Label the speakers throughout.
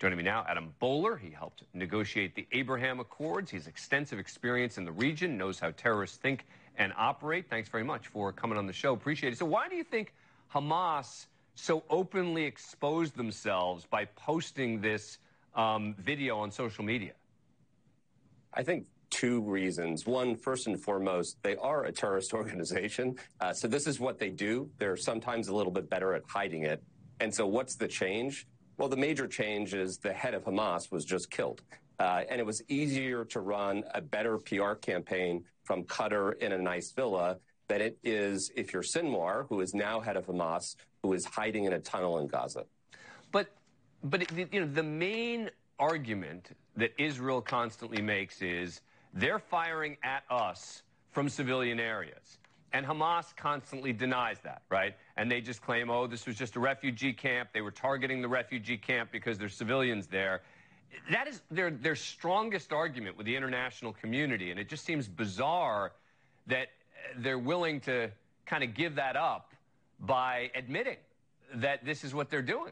Speaker 1: Joining me now, Adam Boehler. He helped negotiate the Abraham Accords. He has extensive experience in the region, knows how terrorists think and operate. Thanks very much for coming on the show. Appreciate it. So why do you think Hamas so openly exposed themselves by posting this video on social media?
Speaker 2: I think two reasons. One, first and foremost, they are a terrorist organization. So this is what they do. They're sometimes a little bit better at hiding it. And so what's the change? Well, the major change is the head of Hamas was just killed. And it was easier to run a better PR campaign from Qatar in a nice villa than it is if you're Sinwar, who is now head of Hamas, who is hiding in a tunnel in Gaza.
Speaker 1: But you know, the main argument that Israel constantly makes is they're firing at us from civilian areas. And Hamas constantly denies that, right? And they just claim, oh, this was just a refugee camp. They were targeting the refugee camp because there's civilians there. That is their strongest argument with the international community. And it just seems bizarre that they're willing to kind of give that up by admitting that this is what they're doing.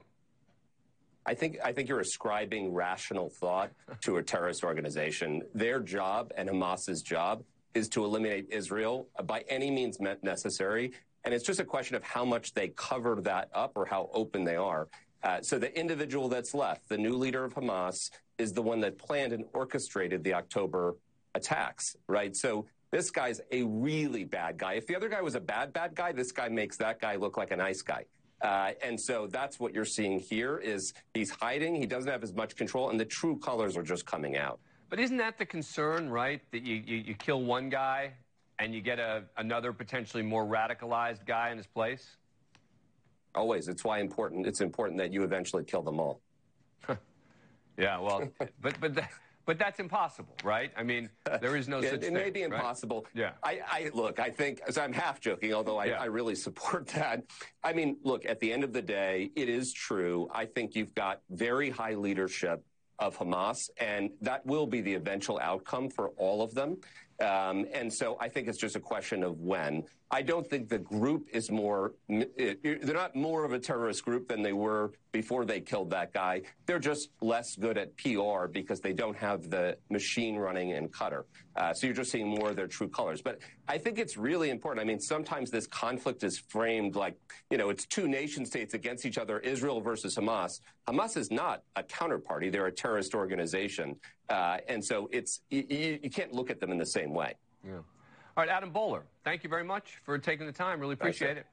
Speaker 2: I think you're ascribing rational thought to a terrorist organization. Their job and Hamas's job is to eliminate Israel by any means necessary. And it's just a question of how much they cover that up or how open they are. So the individual that's left, the new leader of Hamas, is the one that planned and orchestrated the October attacks, right? So this guy's a really bad guy. If the other guy was a bad guy, this guy makes that guy look like a nice guy. And so that's what you're seeing here is he's hiding. He doesn't have as much control, and the true colors are just coming out.
Speaker 1: But isn't that the concern, right? That you kill one guy and you get another potentially more radicalized guy in his place?
Speaker 2: Always. It's why it's important that you eventually kill them all.
Speaker 1: Yeah, well, but that's impossible, right? I mean, there is no such thing.
Speaker 2: It may be impossible.
Speaker 1: Right? Yeah.
Speaker 2: Look, I think, so I'm half joking, although I really support that. I mean, look, at the end of the day, it is true. I think you've got very high leadership of Hamas, and that will be the eventual outcome for all of them. And so I think it's just a question of when. I don't think the group is they're not more of a terrorist group than they were before they killed that guy. They're just less good at PR because they don't have the machine running in Qatar. So you're just seeing more of their true colors. But I think it's really important. I mean, sometimes this conflict is framed like, it's two nation states against each other, Israel versus Hamas. Hamas is not a counterparty. They're a terrorist organization. And so you can't look at them in the same way.
Speaker 1: Yeah. All right, Adam Boehler, thank you very much for taking the time. Really appreciate it.